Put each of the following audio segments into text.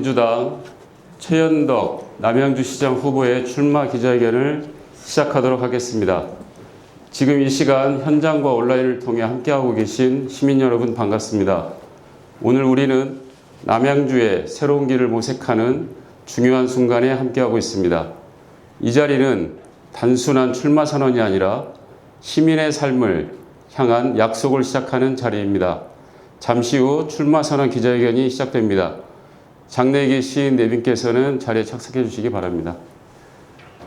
더불어민주당 최현덕 남양주시장 후보의 출마 기자회견을 시작하도록 하겠습니다. 지금 이 시간 현장과 온라인을 통해 함께하고 계신 시민 여러분 반갑습니다. 오늘 우리는 남양주의 새로운 길을 모색하는 중요한 순간에 함께하고 있습니다. 이 자리는 단순한 출마 선언이 아니라 시민의 삶을 향한 약속을 시작하는 자리입니다. 잠시 후 출마 선언 기자회견이 시작됩니다. 장내에 계신 내빈께서는 자리에 착석해 주시기 바랍니다.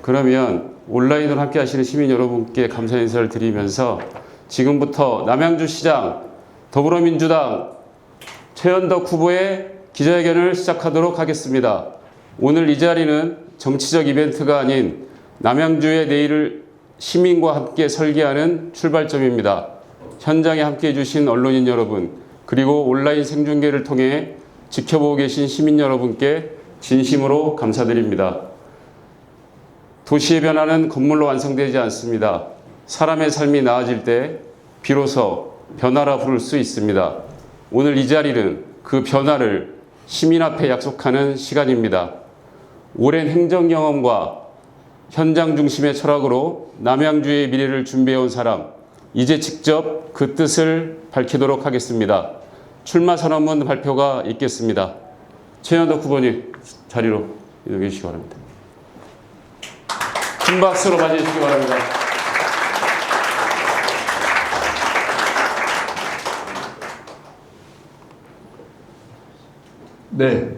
그러면 온라인으로 함께 하시는 시민 여러분께 감사 인사를 드리면서 지금부터 남양주시장 더불어민주당 최현덕 후보의 기자회견을 시작하도록 하겠습니다. 오늘 이 자리는 정치적 이벤트가 아닌 남양주의 내일을 시민과 함께 설계하는 출발점입니다. 현장에 함께해 주신 언론인 여러분, 그리고 온라인 생중계를 통해 지켜보고 계신 시민 여러분께 진심으로 감사드립니다. 도시의 변화는 건물로 완성되지 않습니다. 사람의 삶이 나아질 때 비로소 변화라 부를 수 있습니다. 오늘 이 자리는 그 변화를 시민 앞에 약속하는 시간입니다. 오랜 행정 경험과 현장 중심의 철학으로 남양주의 미래를 준비해온 사람, 이제 직접 그 뜻을 밝히도록 하겠습니다. 출마 선언문 발표가 있겠습니다. 최현덕 후보님 자리로 이동해 주시기 바랍니다. 큰 박수로 맞이해 주시기 바랍니다. 네,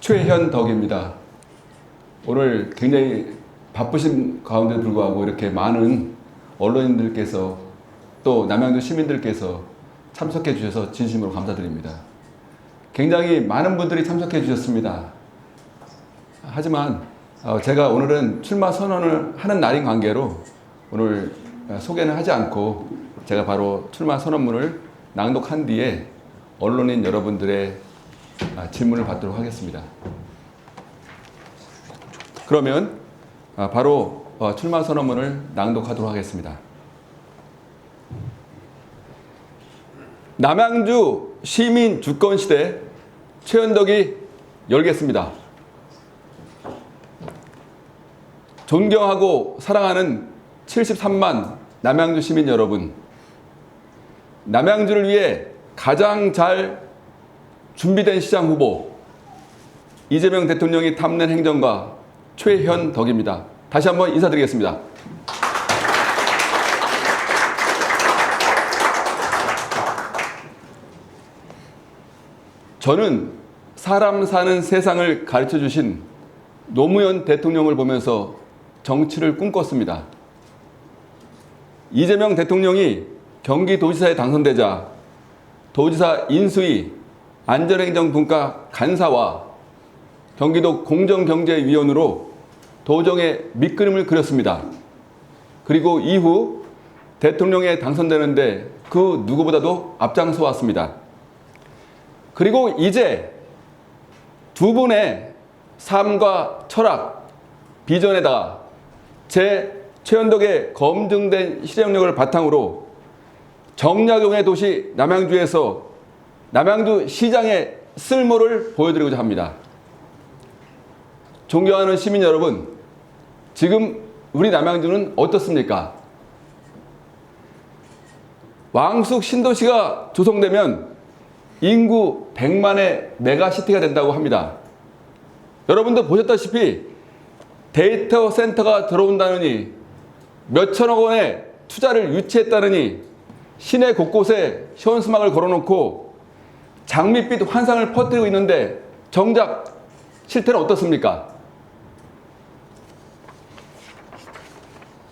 최현덕입니다. 오늘 굉장히 바쁘신 가운데 불구하고 이렇게 많은 언론인들께서 또 남양주 시민들께서 참석해 주셔서 진심으로 감사드립니다. 굉장히 많은 분들이 참석해 주셨습니다. 하지만 제가 오늘은 출마 선언을 하는 날인 관계로 오늘 소개는 하지 않고 제가 바로 출마 선언문을 낭독한 뒤에 언론인 여러분들의 질문을 받도록 하겠습니다. 그러면 바로 출마 선언문을 낭독하도록 하겠습니다. 남양주 시민 주권 시대 최현덕이 열겠습니다. 존경하고 사랑하는 73만 남양주 시민 여러분, 남양주를 위해 가장 잘 준비된 시장 후보 이재명 대통령이 탐낸 행정가 최현덕입니다. 다시 한번 인사드리겠습니다. 저는 사람 사는 세상을 가르쳐 주신 노무현 대통령을 보면서 정치를 꿈꿨습니다. 이재명 대통령이 경기도지사에 당선되자 도지사 인수위 안전행정분과 간사와 경기도 공정경제위원으로 도정의 밑그림을 그렸습니다. 그리고 이후 대통령에 당선되는데 그 누구보다도 앞장서 왔습니다. 그리고 이제 두 분의 삶과 철학, 비전에다가 제 최현덕의 검증된 실행력을 바탕으로 정약용의 도시 남양주에서 남양주 시장의 쓸모를 보여드리고자 합니다. 존경하는 시민 여러분, 지금 우리 남양주는 어떻습니까? 왕숙 신도시가 조성되면 인구 100만의 메가시티가 된다고 합니다. 여러분도 보셨다시피 데이터 센터가 들어온다느니 몇천억 원의 투자를 유치했다느니 시내 곳곳에 현수막을 걸어놓고 장밋빛 환상을 퍼뜨리고 있는데 정작 실태는 어떻습니까?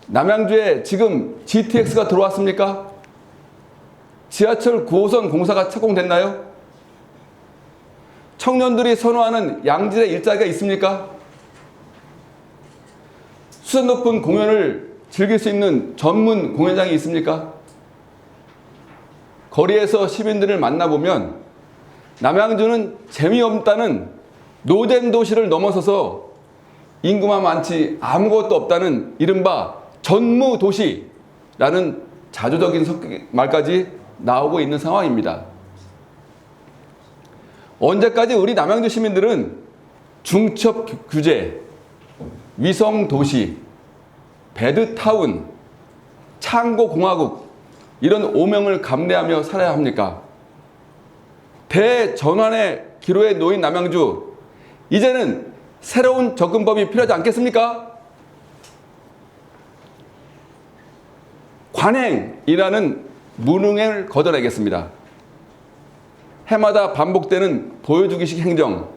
남양주에 지금 GTX가 들어왔습니까? 지하철 9호선 공사가 착공됐나요? 청년들이 선호하는 양질의 일자리가 있습니까? 수준 높은 공연을 즐길 수 있는 전문 공연장이 있습니까? 거리에서 시민들을 만나보면 남양주는 재미없다는 노잼 도시를 넘어서서 인구만 많지 아무것도 없다는 이른바 전무도시라는 자조적인 말까지 나오고 있는 상황입니다. 언제까지 우리 남양주 시민들은 중첩 규제, 위성 도시, 배드타운, 창고 공화국 이런 오명을 감내하며 살아야 합니까? 대전환의 기로에 놓인 남양주, 이제는 새로운 접근법이 필요하지 않겠습니까? 관행이라는 무능을 걷어내겠습니다. 해마다 반복되는 보여주기식 행정,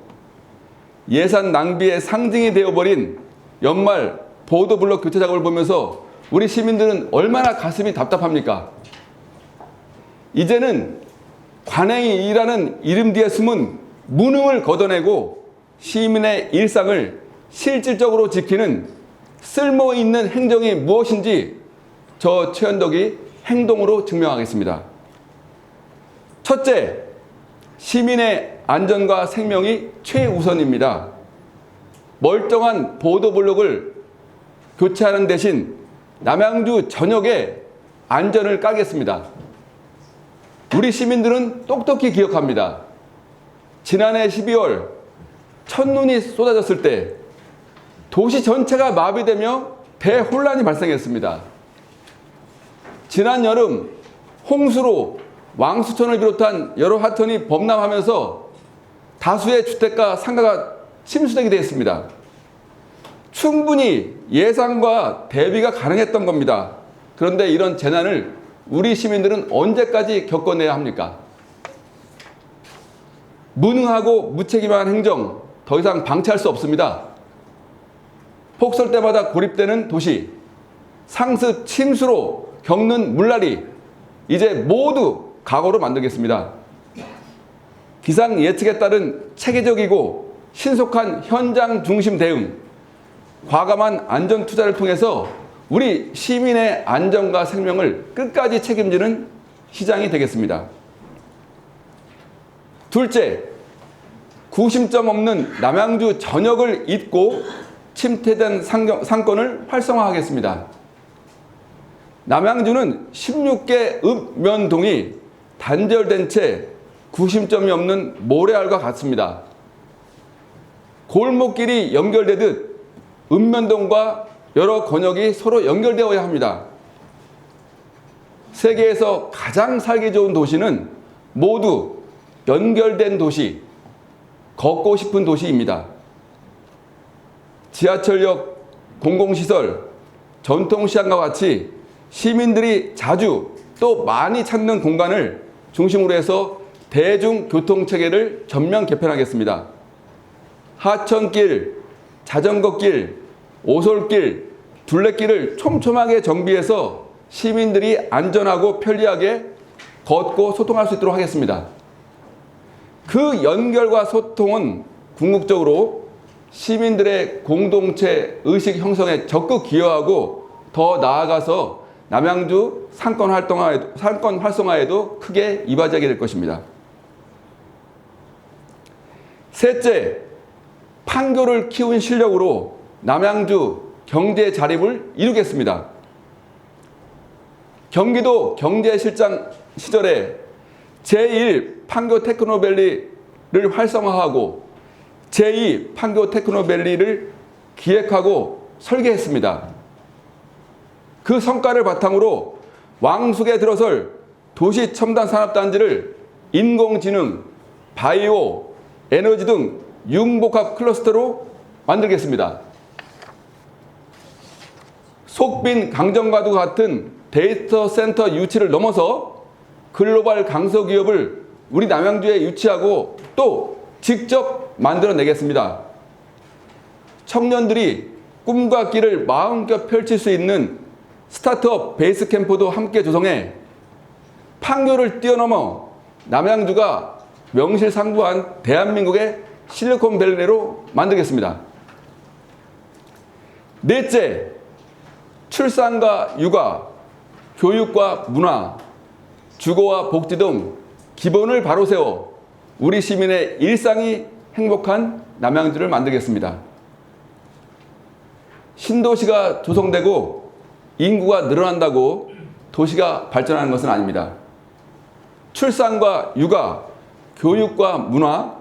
예산 낭비의 상징이 되어버린 연말 보도블록 교체 작업을 보면서 우리 시민들은 얼마나 가슴이 답답합니까? 이제는 관행이라는 이름 뒤에 숨은 무능을 걷어내고 시민의 일상을 실질적으로 지키는 쓸모 있는 행정이 무엇인지 저 최현덕이 행동으로 증명하겠습니다. 첫째, 시민의 안전과 생명이 최우선입니다. 멀쩡한 보도블록을 교체하는 대신 남양주 전역에 안전을 깔겠습니다. 우리 시민들은 똑똑히 기억합니다. 지난해 12월 첫눈이 쏟아졌을 때 도시 전체가 마비되며 대혼란이 발생했습니다. 지난 여름 홍수로 왕수천을 비롯한 여러 하천이 범람하면서 다수의 주택가 상가가 침수되게 되었습니다. 충분히 예상과 대비가 가능했던 겁니다. 그런데 이런 재난을 우리 시민들은 언제까지 겪어내야 합니까? 무능하고 무책임한 행정, 더 이상 방치할 수 없습니다. 폭설 때마다 고립되는 도시, 상습 침수로 겪는 물난리, 이제 모두 과거로 만들겠습니다. 기상 예측에 따른 체계적이고 신속한 현장 중심 대응, 과감한 안전 투자를 통해서 우리 시민의 안전과 생명을 끝까지 책임지는 시장이 되겠습니다. 둘째, 구심점 없는 남양주 전역을 잇고 침체된 상권을 활성화하겠습니다. 남양주는 16개 읍면동이 단절된 채 구심점이 없는 모래알과 같습니다. 골목길이 연결되듯 읍면동과 여러 권역이 서로 연결되어야 합니다. 세계에서 가장 살기 좋은 도시는 모두 연결된 도시, 걷고 싶은 도시입니다. 지하철역, 공공시설, 전통시장과 같이 시민들이 자주 또 많이 찾는 공간을 중심으로 해서 대중교통체계를 전면 개편하겠습니다. 하천길, 자전거길, 오솔길, 둘레길을 촘촘하게 정비해서 시민들이 안전하고 편리하게 걷고 소통할 수 있도록 하겠습니다. 그 연결과 소통은 궁극적으로 시민들의 공동체 의식 형성에 적극 기여하고 더 나아가서 남양주 상권 활성화에도 크게 이바지하게 될 것입니다. 셋째, 판교를 키운 실력으로 남양주 경제 자립을 이루겠습니다. 경기도 경제실장 시절에 제1 판교 테크노밸리를 활성화하고 제2 판교 테크노밸리를 기획하고 설계했습니다. 그 성과를 바탕으로 왕숙에 들어설 도시첨단산업단지를 인공지능, 바이오, 에너지 등 융복합 클러스터로 만들겠습니다. 속빈 강정과도 같은 데이터 센터 유치를 넘어서 글로벌 강소기업을 우리 남양주에 유치하고 또 직접 만들어내겠습니다. 청년들이 꿈과 길을 마음껏 펼칠 수 있는 스타트업 베이스 캠프도 함께 조성해 판교를 뛰어넘어 남양주가 명실상부한 대한민국의 실리콘밸리로 만들겠습니다. 넷째, 출산과 육아, 교육과 문화, 주거와 복지 등 기본을 바로 세워 우리 시민의 일상이 행복한 남양주를 만들겠습니다. 신도시가 조성되고 인구가 늘어난다고 도시가 발전하는 것은 아닙니다. 출산과 육아, 교육과 문화,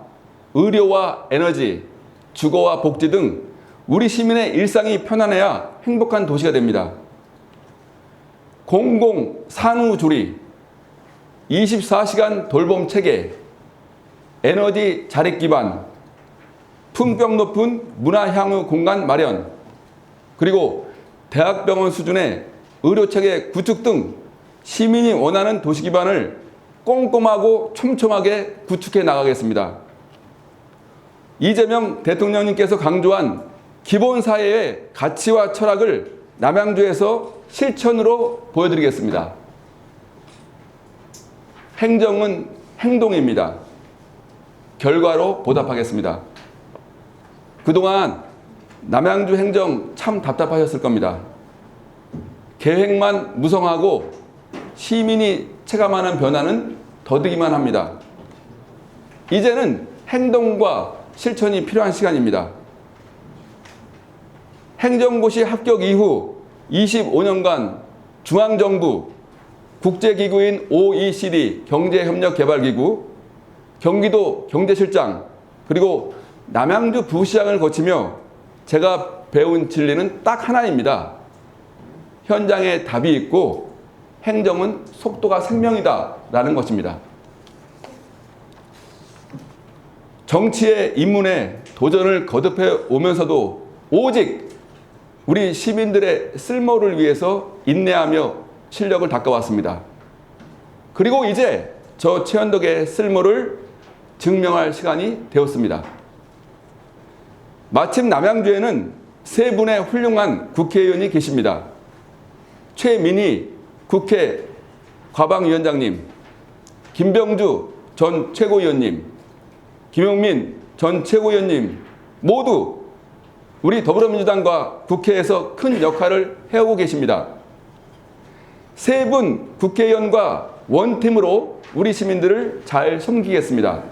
의료와 에너지, 주거와 복지 등 우리 시민의 일상이 편안해야 행복한 도시가 됩니다. 공공 산후조리, 24시간 돌봄 체계, 에너지 자립 기반, 품격 높은 문화 향유 공간 마련, 그리고 대학병원 수준의 의료체계 구축 등 시민이 원하는 도시 기반을 꼼꼼하고 촘촘하게 구축해 나가겠습니다. 이재명 대통령님께서 강조한 기본사회의 가치와 철학을 남양주에서 실천으로 보여드리겠습니다. 행정은 행동입니다. 결과로 보답하겠습니다. 그동안 남양주 행정 참 답답하셨을 겁니다. 계획만 무성하고 시민이 체감하는 변화는 더디기만 합니다. 이제는 행동과 실천이 필요한 시간입니다. 행정고시 합격 이후 25년간 중앙정부, 국제기구인 OECD 경제협력개발기구, 경기도 경제실장, 그리고 남양주 부시장을 거치며 제가 배운 진리는 딱 하나입니다. 현장에 답이 있고 행정은 속도가 생명이다 라는 것입니다. 정치의 입문에 도전을 거듭해 오면서도 오직 우리 시민들의 쓸모를 위해서 인내하며 실력을 닦아왔습니다. 그리고 이제 저 최현덕의 쓸모를 증명할 시간이 되었습니다. 마침 남양주에는 세 분의 훌륭한 국회의원이 계십니다. 최민희 국회 과방위원장님, 김병주 전 최고위원님, 김용민 전 최고위원님 모두 우리 더불어민주당과 국회에서 큰 역할을 해오고 계십니다. 세 분 국회의원과 원팀으로 우리 시민들을 잘 섬기겠습니다.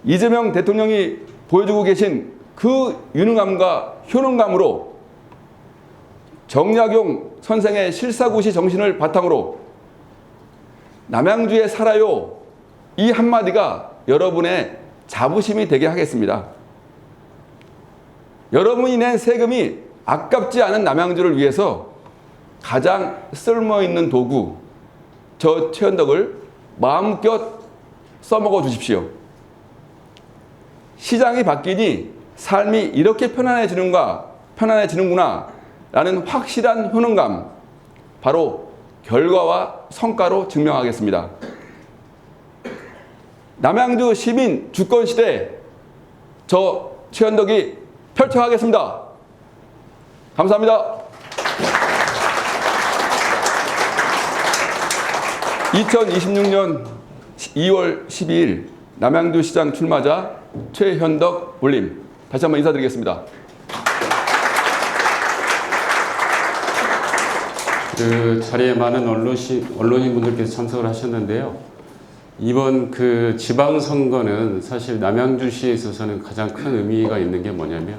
이재명 대통령이 보여주고 계신 그 유능함과 효능감으로 정약용 선생의 실사구시 정신을 바탕으로 남양주에 살아요 이 한마디가 여러분의 자부심이 되게 하겠습니다. 여러분이 낸 세금이 아깝지 않은 남양주를 위해서 가장 쓸모있는 도구 저 최현덕을 마음껏 써먹어 주십시오. 시장이 바뀌니 삶이 이렇게 편안해지는구나 라는 확실한 효능감, 바로 결과와 성과로 증명하겠습니다. 남양주 시민 주권시대 저 최현덕이 펼쳐가겠습니다. 감사합니다. 2026년 2월 12일 남양주시장 출마자 최현덕 올림. 다시 한번 인사드리겠습니다. 그 자리에 많은 언론인분들께서 참석을 하셨는데요. 이번 그 지방선거는 사실 남양주시에 있어서는 가장 큰 의미가 있는 게 뭐냐면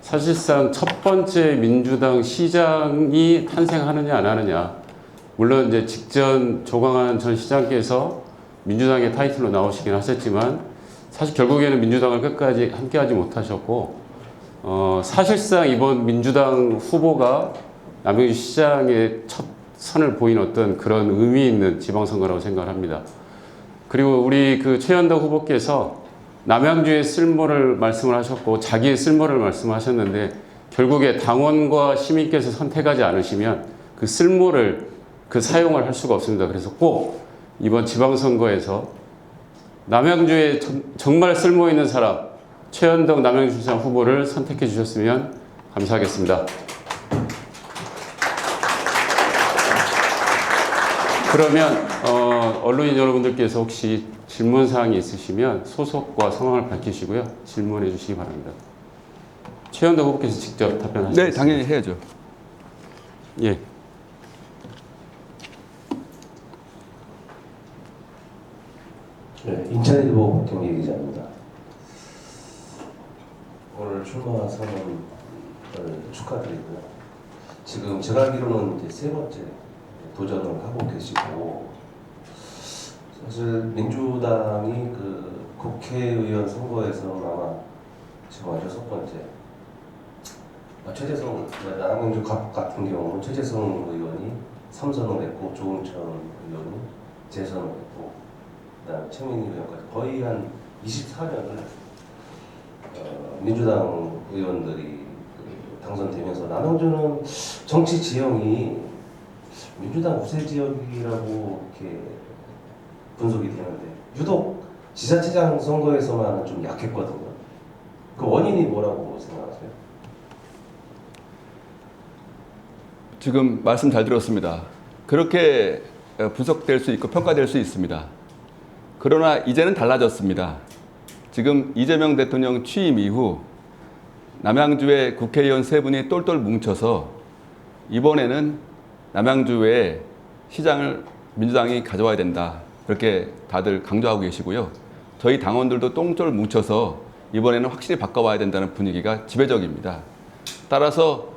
사실상 첫 번째 민주당 시장이 탄생하느냐 안 하느냐, 물론 이제 직전 조광한 전 시장께서 민주당의 타이틀로 나오시긴 하셨지만 사실 결국에는 민주당을 끝까지 함께하지 못하셨고, 사실상 이번 민주당 후보가 남양주 시장의 첫 선을 보인 어떤 그런 의미 있는 지방선거라고 생각을 합니다. 그리고 우리 그 최현덕 후보께서 남양주의 쓸모를 말씀을 하셨고 자기의 쓸모를 말씀하셨는데, 결국에 당원과 시민께서 선택하지 않으시면 그 쓸모를 사용을 할 수가 없습니다. 그래서 꼭 이번 지방선거에서 남양주에 정말 쓸모 있는 사람 최현덕 남양주시장 후보를 선택해 주셨으면 감사하겠습니다. 그러면 언론인 여러분들께서 혹시 질문사항이 있으시면 소속과 성함을 밝히시고요. 질문해 주시기 바랍니다. 최현덕 후보께서 직접 답변하시겠습니다. 네, 당연히 해야죠. 예. 네, 인천일보 박경리 기자입니다. 오늘 출마 선언을 축하드리고요. 지금 제가 알기로는 이제 세 번째 도전을 하고 계시고, 사실 민주당이 그 국회의원 선거에서 아마 지금 6번째 최재성 남양주 같은 경우는 최재성 의원이 3선을 했고 조응천 의원이 재선을 했고 그다음에 최민희 의원까지 거의 한 24년을 민주당 의원들이 당선되면서 남양주는 정치 지형이 민주당 우세 지역이라고 이렇게 분석이 되는데 유독 지자체장 선거에서만은 좀 약했거든요. 그 원인이 뭐라고 생각하세요? 지금 말씀 잘 들었습니다. 그렇게 분석될 수 있고 평가될 수 있습니다. 그러나 이제는 달라졌습니다. 지금 이재명 대통령 취임 이후 남양주의 국회의원 3분이 똘똘 뭉쳐서 이번에는 남양주의 시장을 민주당이 가져와야 된다. 그렇게 다들 강조하고 계시고요. 저희 당원들도 똘똘 뭉쳐서 이번에는 확실히 바꿔와야 된다는 분위기가 지배적입니다. 따라서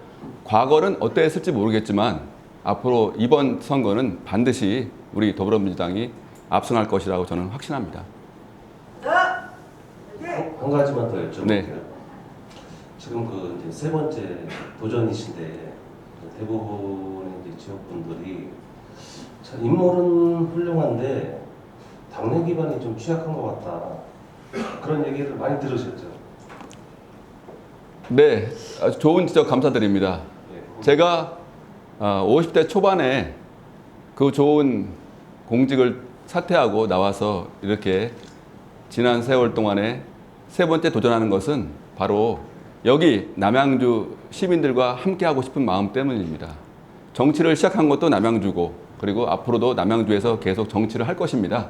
과거는 어땠을지 모르겠지만 앞으로 이번 선거는 반드시 우리 더불어민주당이 압승할 것이라고 저는 확신합니다. 한 가지만 더 여쭤볼게요. 네. 지금 그 이제 3번째 도전이신데 대부분의 이제 지역분들이 참 인물은 훌륭한데 당내 기반이 좀 취약한 것 같다. 그런 얘기를 많이 들으셨죠? 네, 아주 좋은 지적 감사드립니다. 제가 50대 초반에 그 좋은 공직을 사퇴하고 나와서 이렇게 지난 세월 동안에 3번째 도전하는 것은 바로 여기 남양주 시민들과 함께하고 싶은 마음 때문입니다. 정치를 시작한 것도 남양주고 그리고 앞으로도 남양주에서 계속 정치를 할 것입니다.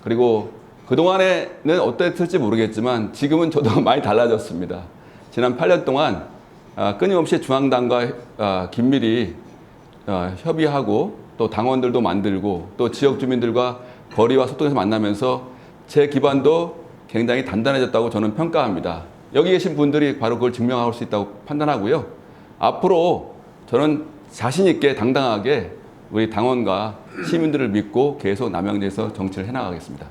그리고 그동안에는 어땠을지 모르겠지만 지금은 많이 달라졌습니다. 지난 8년 동안 끊임없이 중앙당과 긴밀히 협의하고 또 당원들도 만들고 또 지역 주민들과 거리와 소통해서 만나면서 제 기반도 굉장히 단단해졌다고 저는 평가합니다. 여기 계신 분들이 바로 그걸 증명할 수 있다고 판단하고요. 앞으로 저는 자신 있게 당당하게 우리 당원과 시민들을 믿고 계속 남양주에서 정치를 해나가겠습니다.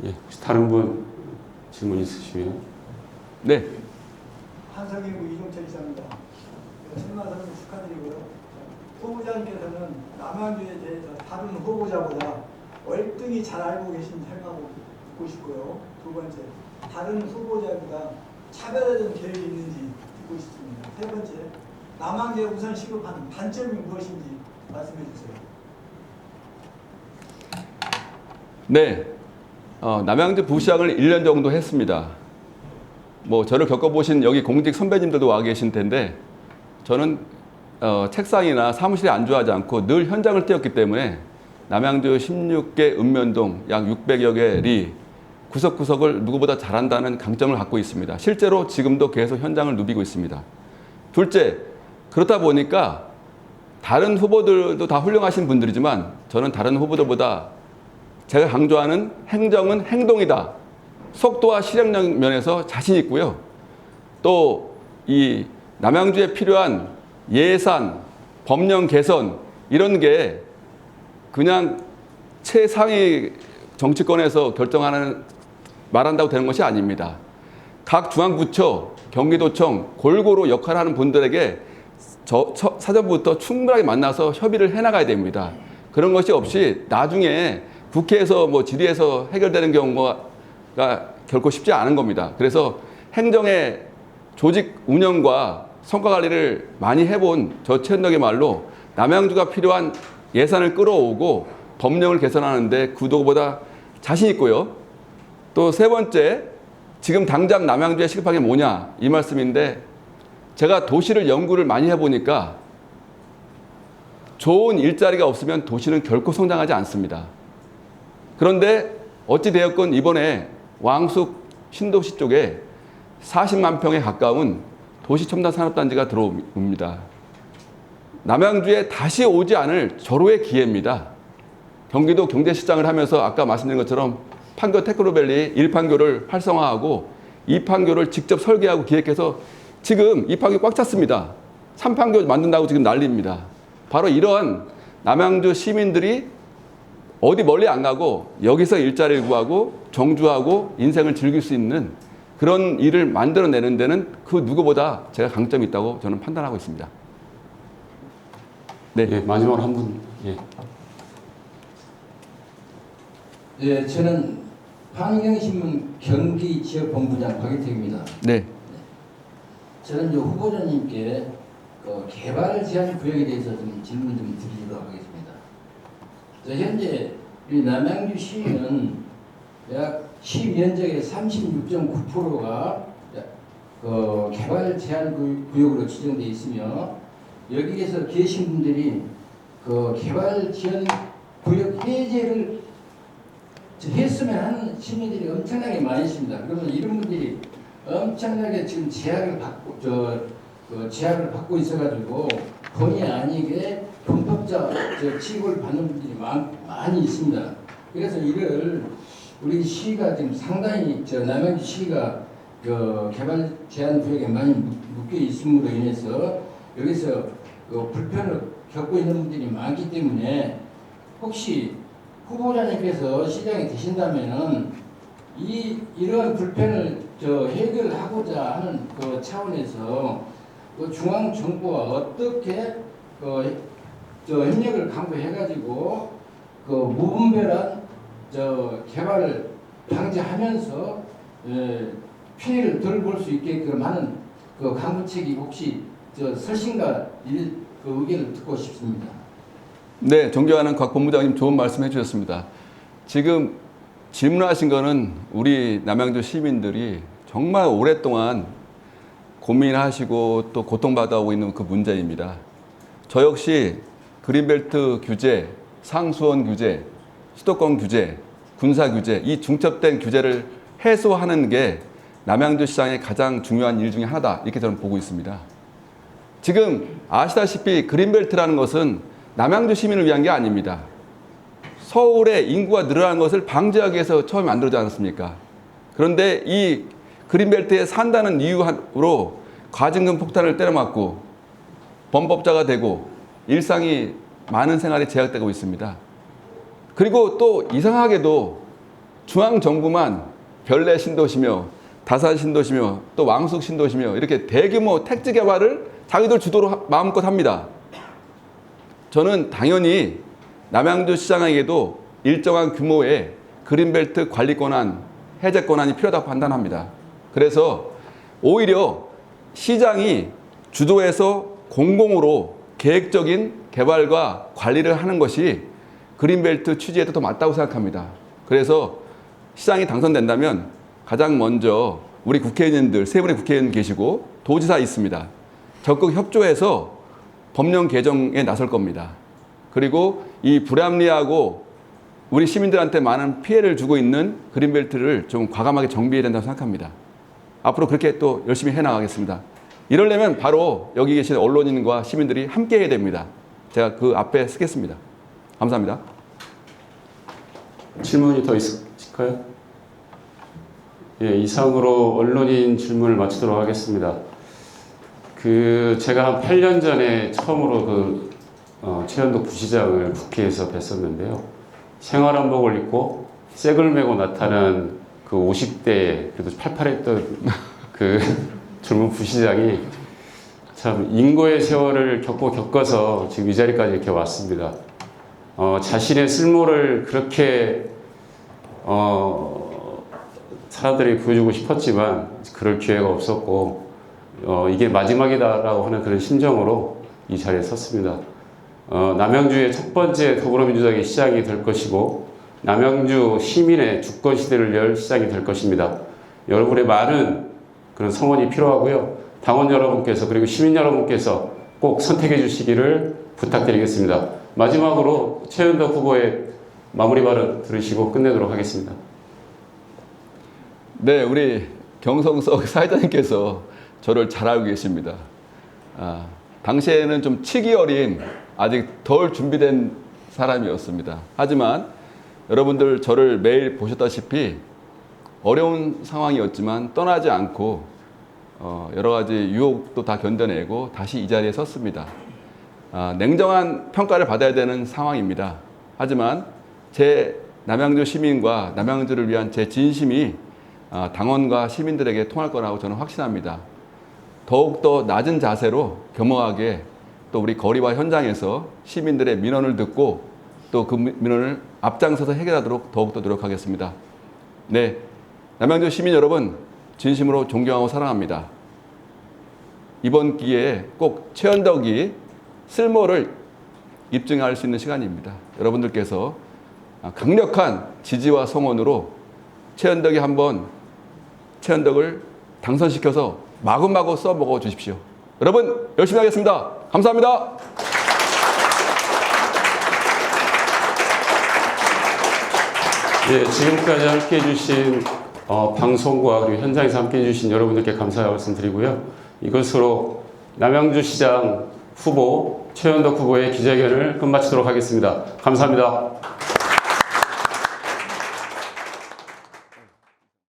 예, 혹시 다른 분 질문 있으시면? 네. 한성일구 이종철 이사입니다. 승마선을 축하드리고요. 후보자님께서는 남양주에 대해서 다른 후보자보다 월등히 잘 알고 계신 생각을 듣고 싶고요. 두 번째, 다른 후보자보다 차별화된 계획이 있는지 듣고 싶습니다. 세 번째, 남양주에 우선 시급하는 단점이 무엇인지 말씀해 주세요. 네. 남양주 부시장을 1년 정도 했습니다. 뭐 저를 겪어보신 여기 공직 선배님들도 와 계신 텐데 저는 책상이나 사무실에 안주하지 않고 늘 현장을 뛰었기 때문에 남양주 16개 읍면동 약 600여 개리 구석구석을 누구보다 잘한다는 강점을 갖고 있습니다. 실제로 지금도 계속 현장을 누비고 있습니다. 둘째, 그렇다 보니까 다른 후보들도 다 훌륭하신 분들이지만 저는 다른 후보들보다 제가 강조하는 행정은 행동이다. 속도와 실행력 면에서 자신 있고요. 또 이 남양주에 필요한 예산, 법령 개선 이런 게 그냥 최상위 정치권에서 결정하는 말한다고 되는 것이 아닙니다. 각 중앙부처, 경기도청 골고루 역할을 하는 분들에게 사전부터 충분하게 만나서 협의를 해나가야 됩니다. 그런 것이 없이 나중에 국회에서 질의해서 해결되는 경우가 결코 쉽지 않은 겁니다. 그래서 행정의 조직 운영과 성과 관리를 많이 해본 저 최현덕의 말로 남양주가 필요한 예산을 끌어오고 법령을 개선하는데 그보다 자신 있고요. 또 세 번째, 지금 당장 남양주에 시급한 게 뭐냐 이 말씀인데 제가 도시를 연구를 많이 해보니까 좋은 일자리가 없으면 도시는 결코 성장하지 않습니다. 그런데 어찌되었건 이번에 왕숙 신도시 쪽에 40만 평에 가까운 도시첨단산업단지가 들어옵니다. 남양주에 다시 오지 않을 절호의 기회입니다. 경기도 경제시장을 하면서 아까 말씀드린 것처럼 판교 테크노밸리 1판교를 활성화하고 2판교를 직접 설계하고 기획해서 지금 2판교 꽉 찼습니다. 3판교 만든다고 지금 난리입니다. 바로 이러한 남양주 시민들이 어디 멀리 안 가고 여기서 일자리를 구하고 정주하고 인생을 즐길 수 있는 그런 일을 만들어내는 데는 그 누구보다 제가 강점이 있다고 저는 판단하고 있습니다. 네. 예, 마지막으로 한 분. 예. 네, 저는 환경신문 경기지역본부장 박일택입니다. 네. 저는 이제 후보자님께 그 개발 제한 구역에 대해서 좀 질문 좀 드리도록 하겠습니다. 현재 우리 남양주 시는 약 시 면적의 36.9%가 그 개발 제한 구역으로 지정되어 있으며 여기에서 계신 분들이 그 개발 제한 구역 해제를 했으면 하는 시민들이 엄청나게 많이 있습니다. 그러면 이런 분들이 엄청나게 지금 제약을 받고 있어가지고 본의 아니게 범법자 취급을 받는 분들이 많이 있습니다. 그래서 이를 우리 시가 지금 상당히 남양주 시가 그 개발 제한 구역에 많이 묶여 있음으로 인해서 여기서 그 불편을 겪고 있는 분들이 많기 때문에 혹시 후보자님께서 시장에 되신다면은 이러한 불편을 해결하고자 하는 그 차원에서 그 중앙 정부와 어떻게 협력을 강구해가지고 그 무분별한 개발을 방지하면서 피해를 덜 볼 수 있게끔 하는 그 강구책이 혹시 설신가 그 의견을 듣고 싶습니다. 네, 존경하는 곽 본부장님 좋은 말씀 해주셨습니다. 지금 질문하신 거는 우리 남양주 시민들이 정말 오랫동안 고민하시고 또 고통받아오고 있는 그 문제입니다. 저 역시 그린벨트 규제, 상수원 규제, 수도권 규제, 군사 규제, 이 중첩된 규제를 해소하는 게 남양주 시장의 가장 중요한 일 중에 하나다, 이렇게 저는 보고 있습니다. 지금 아시다시피 그린벨트라는 것은 남양주 시민을 위한 게 아닙니다. 서울의 인구가 늘어나는 것을 방지하기 위해서 처음에 만들어지지 않았습니까? 그런데 이 그린벨트에 산다는 이유로 과징금 폭탄을 때려맞고 범법자가 되고 일상이 많은 생활이 제약되고 있습니다. 그리고 또 이상하게도 중앙정부만 별내 신도시며 다산 신도시며 또 왕숙 신도시며 이렇게 대규모 택지 개발을 자기들 주도로 마음껏 합니다. 저는 당연히 남양주 시장에게도 일정한 규모의 그린벨트 관리 권한, 해제 권한이 필요하다고 판단합니다. 그래서 오히려 시장이 주도해서 공공으로 계획적인 개발과 관리를 하는 것이 그린벨트 취지에도 더 맞다고 생각합니다. 그래서 시장이 당선된다면 가장 먼저 우리 국회의원님들, 세 분의 국회의원 계시고 도지사 있습니다. 적극 협조해서 법령 개정에 나설 겁니다. 그리고 이 불합리하고 우리 시민들한테 많은 피해를 주고 있는 그린벨트를 좀 과감하게 정비해야 된다고 생각합니다. 앞으로 그렇게 또 열심히 해나가겠습니다. 이러려면 바로 여기 계신 언론인과 시민들이 함께 해야 됩니다. 제가 그 앞에 쓰겠습니다. 감사합니다. 질문이 더 있을까요? 예, 이상으로 언론인 질문을 마치도록 하겠습니다. 제가 한 8년 전에 처음으로 최현덕 부시장을 국회에서 뵀었는데요. 생활한복을 입고 색을 메고 나타난 그 50대에 그래도 팔팔했던 그 젊은 부시장이 참 인고의 세월을 겪어서 지금 이 자리까지 이렇게 왔습니다. 자신의 쓸모를 그렇게 사람들이 보여주고 싶었지만 그럴 기회가 없었고 이게 마지막이다라고 하는 그런 심정으로 이 자리에 섰습니다. 남양주의 첫 번째 더불어민주당의 시장이 될 것이고 남양주 시민의 주권 시대를 열 시장이 될 것입니다. 여러분의 많은 그런 성원이 필요하고요. 당원 여러분께서 그리고 시민 여러분께서 꼭 선택해 주시기를 부탁드리겠습니다. 마지막으로 최현덕 후보의 마무리 발언 들으시고 끝내도록 하겠습니다. 네, 우리 경성석 사회자님께서 저를 잘 알고 계십니다. 당시에는 좀 치기 어린 아직 덜 준비된 사람이었습니다. 하지만 여러분들 저를 매일 보셨다시피 어려운 상황이었지만 떠나지 않고 여러 가지 유혹도 다 견뎌내고 다시 이 자리에 섰습니다. 냉정한 평가를 받아야 되는 상황입니다. 하지만 제 남양주 시민과 남양주를 위한 제 진심이 당원과 시민들에게 통할 거라고 저는 확신합니다. 더욱더 낮은 자세로 겸허하게 또 우리 거리와 현장에서 시민들의 민원을 듣고 또 그 민원을 앞장서서 해결하도록 더욱더 노력하겠습니다. 네, 남양주 시민 여러분 진심으로 존경하고 사랑합니다. 이번 기회에 꼭 최현덕이 쓸모를 입증할 수 있는 시간입니다. 여러분들께서 강력한 지지와 성원으로 최현덕을 당선시켜서 마구마구 써먹어 주십시오. 여러분 열심히 하겠습니다. 감사합니다. 예, 지금까지 함께해 주신 방송과 그리고 현장에서 함께해 주신 여러분들께 감사의 말씀드리고요. 이것으로 남양주시장 후보 최현덕 후보의 기자회견을 끝마치도록 하겠습니다. 감사합니다.